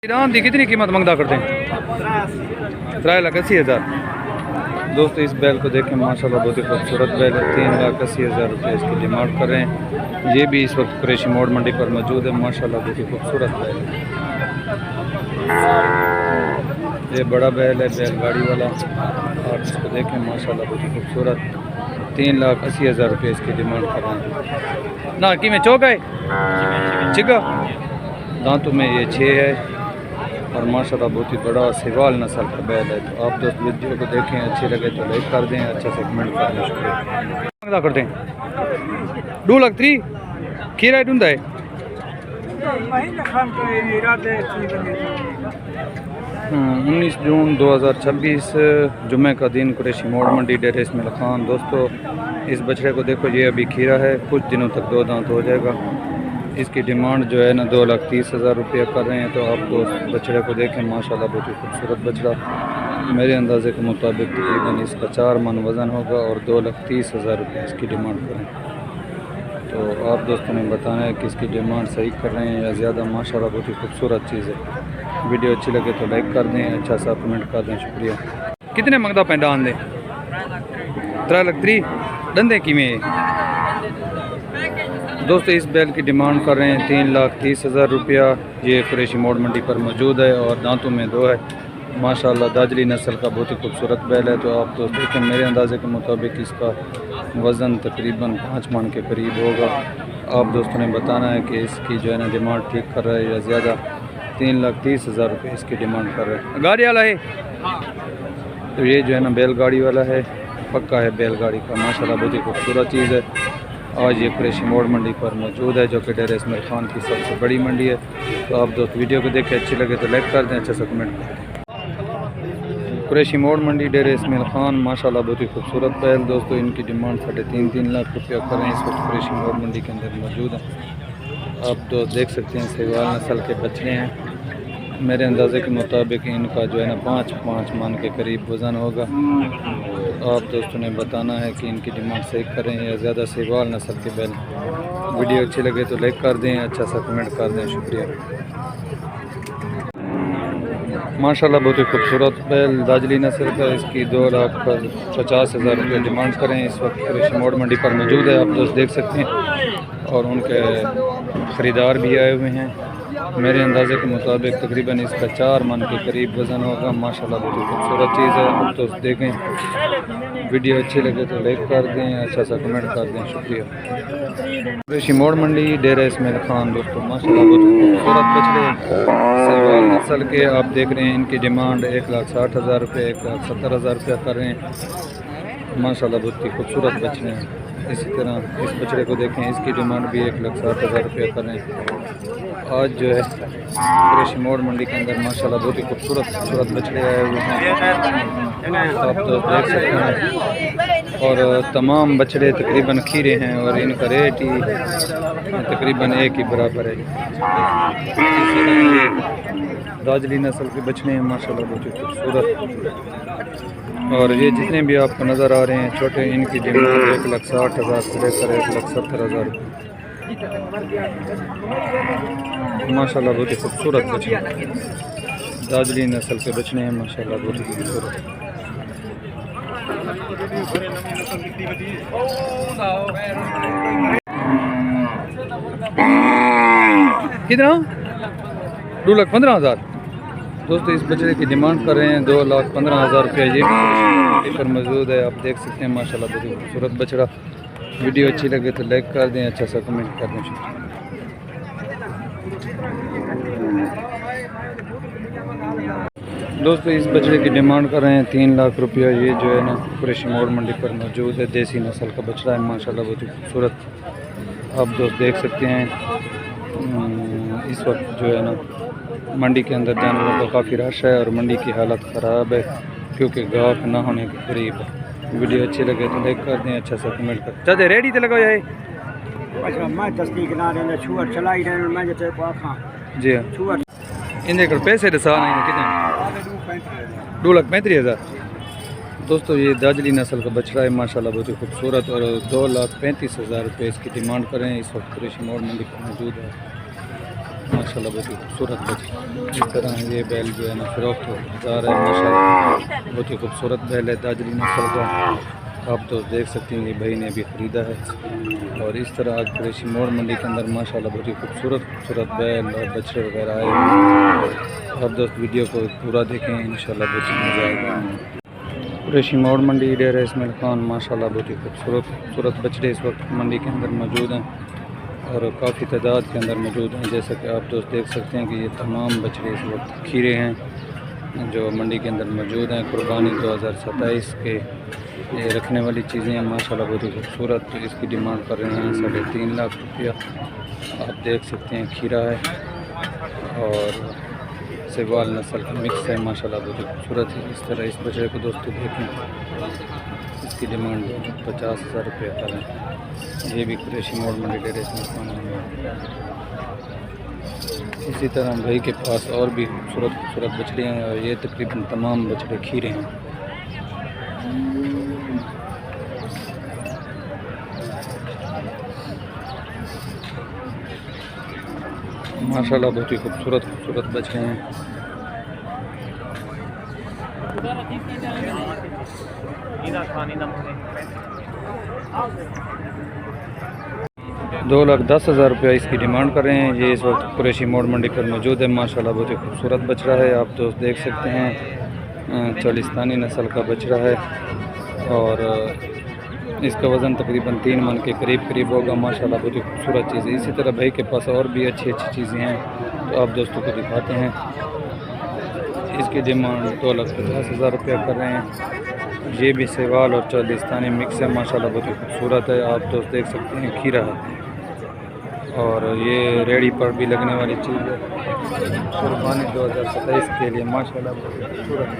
Iran की कितनी कीमत मंगदा करते हैं? 3,80,000। दोस्तों इस बैल को देखें माशाल्लाह बहुत ही खूबसूरत बैल है। 3,80,000 रुपये इसकी डिमांड कर रहे हैं। ये भी इस वक्त कुरैशी मोड़ मंडी पर मौजूद है। माशाल्लाह बहुत ही खूबसूरत बैल है। ये बड़ा बैल है, बैलगाड़ी वाला। और इसको देखें माशाल्लाह बहुत ही खूबसूरत। 3,80,000 रुपये इसकी डिमांड कर रहे हैं। ना कि में चौक है चिका दांतों में ये 6 है और माशाल्लाह बहुत ही बड़ा सिवाल नस्ल का बैल है। तो आप दोस्त वीडियो को देखें, अच्छे लगे तो लाइक कर दें, अच्छा से कमेंट कर दें। शुक्रिया करते हैं। 2,03,000 खीरा ढूंढा है। 19 जून 2026 जुम्मे का दिन कुरैशी मोड़ मंडी डेरे इसमाइल खान। दोस्तों इस बछड़े को देखो, ये अभी खीरा है, कुछ दिनों तक 2 दांत हो जाएगा। इसकी डिमांड जो है ना 2,30,000 रुपये कर रहे हैं। तो आपको बछड़े को देखें माशाल्लाह बहुत ही खूबसूरत बछड़ा। मेरे अंदाजे के मुताबिक तकरीबन इसका 4 मन वज़न होगा और 2,30,000 रुपये इसकी डिमांड करें। तो आप दोस्तों ने बताना है कि इसकी डिमांड सही कर रहे हैं या ज़्यादा। माशाल्लाह बहुत ही खूबसूरत चीज़ है। वीडियो अच्छी लगे तो लाइक कर दें, अच्छा सा कमेंट कर दें। शुक्रिया। कितने मंगदा पैंडा आंदे? 3,03,000 डंदे की में। दोस्तों इस बैल की डिमांड कर रहे हैं 3,30,000 रुपया। ये कुरैशी मोड़ मंडी पर मौजूद है और दांतों में 2 है। माशाल्लाह दाजली नस्ल का बहुत ही खूबसूरत बैल है। तो आप दोस्त देखें, मेरे अंदाजे के मुताबिक इसका वज़न तकरीबन 5 मन के करीब होगा। आप दोस्तों ने बताना है कि इसकी जो है ना डिमांड ठीक कर रहा है या ज़्यादा। 3,30,000 रुपये इसकी डिमांड कर रहे हैं। गाड़ी वाला है तो ये जो है ना बैलगाड़ी वाला है, पक्का है बैलगाड़ी का। माशाल्लाह बहुत ही खूबसूरत चीज़ है। आज ये कुरैशी मोड़ मंडी पर मौजूद है, जो कि डेरे इसमाइल खान की सबसे बड़ी मंडी है। तो आप दोस्त वीडियो को देखें, अच्छी लगे तो लाइक कर दें, अच्छा सा कमेंट कर दें। कुरैशी मोड़ मंडी डेरे इसमाइल खान माशाल्लाह बहुत ही खूबसूरत बैल। दोस्तों इनकी डिमांड 3.5 लाख रुपया करें। इस वक्त कुरैशी मोड़ मंडी के अंदर मौजूद है। आप दोस्त देख सकते हैं सेवाल नस्ल के बछड़े हैं। मेरे अंदाजे के मुताबिक इनका जो है ना 5 मन के करीब वज़न होगा। आप दोस्तों ने बताना है कि इनकी डिमांड सही करें या ज़्यादा सेवाल नस्ल के बैल। वीडियो अच्छी लगे तो लाइक कर दें, अच्छा सा कमेंट कर दें। शुक्रिया। माशाल्लाह बहुत ही खूबसूरत बैल दाजली नस्ल का। इसकी 2,50,000 रुपये डिमांड करें। इस वक्त कुरैशी मोड़ मंडी पर मौजूद है, आप दोस्त देख सकते हैं। और उनके ख़रीदार भी आए हुए हैं। मेरे अंदाजे के मुताबिक तकरीबन इसका 4 मन के करीब वज़न होगा। माशाल्लाह बहुत ही खूबसूरत चीज़ है। आप तो देखें, वीडियो अच्छी लगे तो लाइक कर दें, अच्छा सा कमेंट कर दें। शुक्रिया। कुरैशी मोड़ मंडी डेरा इसमाइल खान। दोस्तों माशाल्लाह बहुत खूबसूरत बछड़े सेवाल नस्ल के आप देख रहे हैं। इनकी डिमांड 1,60,000 रुपये 1,70,000 रुपया कर रहे हैं। माशाल्लाह बहुत ही खूबसूरत बछड़े हैं। इसी तरह इस बछड़े को देखें, इसकी डिमांड भी 1,60,000 रुपये कर रहे हैं। आज जो है कुरैशी मोड़ मंडी के अंदर माशाल्लाह बहुत ही खूबसूरत बछड़े आए हुए हैं, आप तो देख सकते हैं। और तमाम बछड़े तकरीबन खीरे हैं और इनका रेट ही तकरीबन एक ही बराबर है। दाजली नस्ल के बछड़े हैं माशाल्लाह बहुत ही खूबसूरत। और ये जितने भी आपको नज़र आ रहे हैं छोटे, इनकी डिमांड 1,60,000 से लेकर 1,70,000 माशाल्लाह बहुत ही खूबसूरत बछड़े दाजली नस्ल के बछड़े हैं। माशाल्लाह बहुत ही खूबसूरत। कितना? 2,15,000। दोस्तों इस बछड़े की डिमांड कर रहे हैं 2,15,000 रुपये। ये पर मौजूद है, आप देख सकते हैं। माशाल्लाह बहुत ही खूबसूरत बछड़ा। वीडियो अच्छी लगे तो लाइक कर दें, अच्छा सा कमेंट कर दें। दोस्तों इस बछड़े की डिमांड कर रहे हैं 3 लाख रुपया। ये जो है ना कुरैशी मोड़ मंडी पर मौजूद है। देसी नस्ल का बछड़ा है माशाल्लाह बहुत ही खूबसूरत। आप दोस्त देख सकते हैं। इस वक्त जो है ना मंडी के अंदर जानवरों का काफ़ी रश है और मंडी की हालत ख़राब है क्योंकि गाहक ना होने के करीब है। वीडियो अच्छी लगे तो लाइक कर दें, अच्छा सा कमेंट कर चाहते। रेडी तो लगाओ जाए जी हाँ। इन्हें पैसे दसा कितने? 2,35,000। दोस्तों ये दाजली नस्ल का बछड़ा है माशाल्लाह बहुत ही खूबसूरत और 2,35,000 रुपये इसकी डिमांड करें। इस वक्त कुरैशी मोड़ मंडी पर मौजूद है। माशाल्लाह बहुत ही खूबसूरत बैल। इस तरह ये बैल जो है ना फ़रोख्त जा रहा है माशाल्लाह, बहुत ही खूबसूरत बैल है दाजली नस्ल का। आप तो देख सकते हैं कि भाई ने अभी ख़रीदा है। और इस तरह आज कुरैशी मोड़ मंडी के अंदर माशाल्लाह बहुत ही खूबसूरत बैल और बछड़े वगैरह आए हैं। आप दोस्त वीडियो को पूरा देखें, इंशाल्लाह बहुत मज़ा आएगा। कुरैशी मोड़ मंडी डेरा इस्माइल खान माशाल्लाह बहुत ही खूबसूरत बछड़े इस वक्त मंडी के अंदर मौजूद हैं और काफ़ी तादाद के अंदर मौजूद हैं। जैसा कि आप दोस्त देख सकते हैं कि ये तमाम बछड़े इस वक्त खीरे हैं जो मंडी के अंदर मौजूद हैं। कुर्बानी 2027 के ये रखने वाली चीज़ें हैं माशाल्लाह बहुत ही खूबसूरत। तो इसकी डिमांड कर रहे हैं 3.5 लाख रुपया। आप देख सकते हैं खीरा है और सेवाल नस्ल का मिक्स है माशाल्लाह बहुत ही खूबसूरत है। इस तरह इस बछड़े को दोस्तों देखें, इसकी डिमांड 50,000 रुपया कर रहे हैं। ये भी कुरैशी मोड़ मंडी डेरे में। इसी तरह भाई के पास और भी खूबसूरत बछड़े हैं और ये तकरीबन तमाम बछड़े खीरे हैं। माशाल्लाह बहुत ही खूबसूरत बछड़े हैं। ₹2,10,000 इसकी डिमांड कर रहे हैं। ये इस वक्त कुरैशी मोड़ मंडी पर मौजूद है माशाल्लाह बहुत ही खूबसूरत बछड़ा है। आप दोस्त देख सकते हैं चालिस्तानी नस्ल का बछड़ा है और इसका वज़न तकरीबन 3 मन के करीब होगा माशाल्लाह बहुत ही खूबसूरत चीज़ है। इसी तरह भाई के पास और भी अच्छी चीज़ें हैं तो आप दोस्तों को दिखाते हैं। इसकी डिमांड 2,50,000 रुपया कर रहे हैं। ये भी सेवाल और चालिस्तानी मिक्स है माशाल्लाह बहुत ही खूबसूरत है। आप दोस्त देख सकते हैं खीरा है और ये रेडी पर भी लगने वाली चीज़ है। कुर्बानी 2027 के लिए माशाल्लाह बहुत ही खूबसूरत।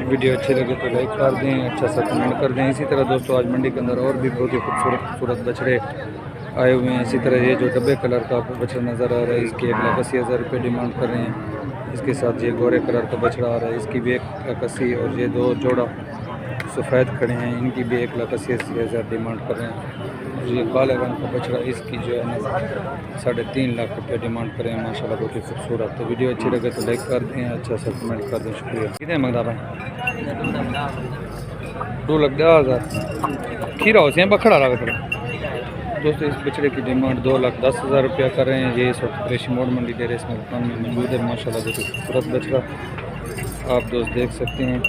वीडियो अच्छे लगे तो लाइक कर दें, अच्छा सा कमेंट कर दें। इसी तरह दोस्तों आज मंडी के अंदर और भी बहुत ही खूबसूरत बछड़े आए हुए हैं। इसी तरह ये जो डब्बे कलर का आपको बछड़ा नज़र आ रहा है इसकी 1,80,000 रुपये डिमांड कर रहे हैं। इसके साथ ये गोरे कलर का बछड़ा आ रहा है, इसकी भी 1,80,000 और ये 2 जोड़ा सफ़ेद खड़े हैं इनकी भी 1,80,000 डिमांड कर रहे हैं। ये काले रंग का बछड़ा इसकी जो है ना 3.5 लाख रुपये डिमांड करें माशाल्लाह बहुत ही खूबसूरत। तो वीडियो अच्छी लगे तो लाइक कर दें, अच्छा सा कमेंट कर दें। शुक्रिया। कितने मंगता भाई? 2,10,000 खीरा हो से बखड़ा रहा है दोस्तों। इस बछड़े की डिमांड 2,10,000 रुपया कर रहे हैं। ये इस वक्त कुरैशी मोड़ मंडी डेरे इस्माइल खान में मौजूद है माशाल्लाह बहुत ही खूबसूरत बछड़ा। आप दोस्त देख सकते हैं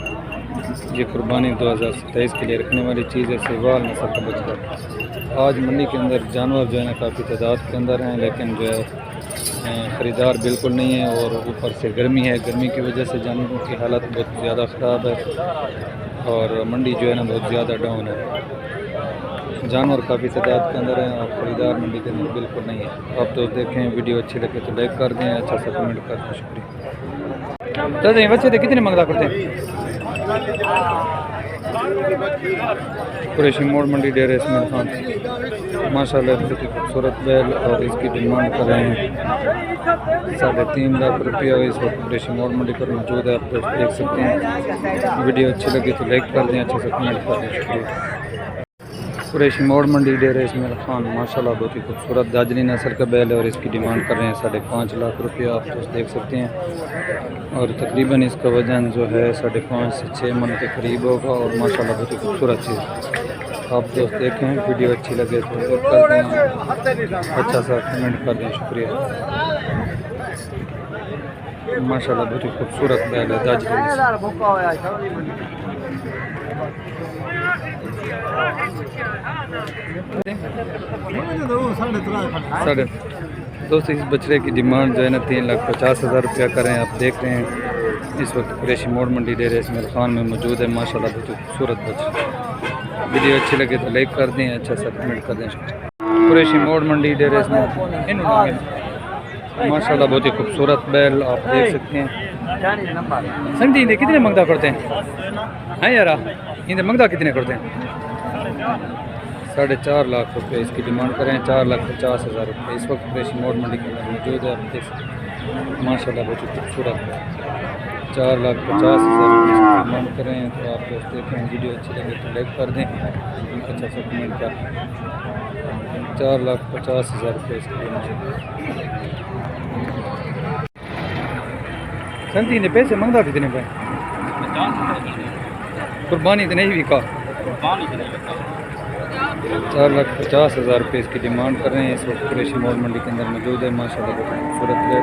ये कुर्बानी 2027 के लिए रखने वाली चीज़ है। सेवाल नस्ल का बछड़ा। आज मंडी के अंदर जानवर जो है ना काफ़ी तादाद के अंदर हैं लेकिन जो है ख़रीदार बिल्कुल नहीं है और ऊपर से गर्मी है। गर्मी की वजह से जानवरों की हालत बहुत ज़्यादा ख़राब है और मंडी जो है ना बहुत ज़्यादा डाउन है। जानवर काफ़ी तादाद के अंदर हैं और ख़रीदार मंडी के अंदर बिल्कुल नहीं है। आप तो देखें, वीडियो अच्छी लगे तो लाइक कर दें, अच्छा सा कमेंट कर दें। शुक्रिया। तो बच्चे थे कितने मंगता करते हैं? कुरैशी मोड़ मंडी डेरा इस्माइल खान माशाल्लाह बहुत ही खूबसूरत बैल और इसकी डिमांड कर रहे हैं 3.5 लाख रुपया। इस वक्त कुरैशी मोड़ मंडी पर मौजूद है। आप दोस्त देख सकते हैं। वीडियो अच्छी लगी तो लाइक कर दें, अच्छा सा कमेंट कर दें। शुक्रिया। कुरैशी मोड़ मंडी डेरा इस्माइल खान माशाल्लाह बहुत ही खूबसूरत दाजली नस्ल का बैल है और इसकी डिमांड कर रहे हैं 5.5 लाख रुपया। आप दोस्त देख सकते हैं और तकरीबन इसका वज़न जो है 5.5 से 6 मन के करीब होगा और माशाल्लाह बहुत ही खूबसूरत चीज़। आप दोस्त देखें, वीडियो अच्छी लगे तो लाइक कर दें, अच्छा सा कमेंट कर दें। शुक्रिया। माशाल्लाह बहुत ही खूबसूरत बैल है दाजली। दोस्तों इस बछड़े की डिमांड जो है ना 3,50,000 रुपया करें। आप देख रहे हैं इस वक्त कुरैशी मोड़ मंडी डेरे इस्माइल खान में मौजूद है माशाल्लाह बहुत ही खूबसूरत बछड़ा। वीडियो अच्छी लगे तो लाइक कर दें, अच्छा सा कमेंट कर दें। कुरैशी मोड़ मंडी डेरे इस्माइल माशाल्लाह बहुत ही खूबसूरत बैल आप देख सकते हैं। समझी कितने मंगता करते हैं यार? इन्हें मंगता कितने करते हैं? 4.5 लाख रुपये इसकी डिमांड करें। 4,50,000 रुपये इस वक्त कुरैशी मोड़ मंडी के अंदर मौजूद है। आप देख सकते हैं माशाल्लाह बहुत ही खूबसूरत है। 4,50,000 रुपये इसकी डिमांड करें। तो आप दोस्त देखें, वीडियो अच्छी लगे तो लाइक कर दें, अच्छा सा कमेंट कर दें। 4,50,000 रुपये इसकी डिमांड। संती ने पैसे मांगता कितने पे? कुर्बानी तो नहीं बिका। 4,50,000 रुपये इसकी डिमांड कर रहे हैं। इस वक्त कुरैशी मोड़ मंडी के अंदर मौजूद है। माशाल्लाह बहुत खूबसूरत है।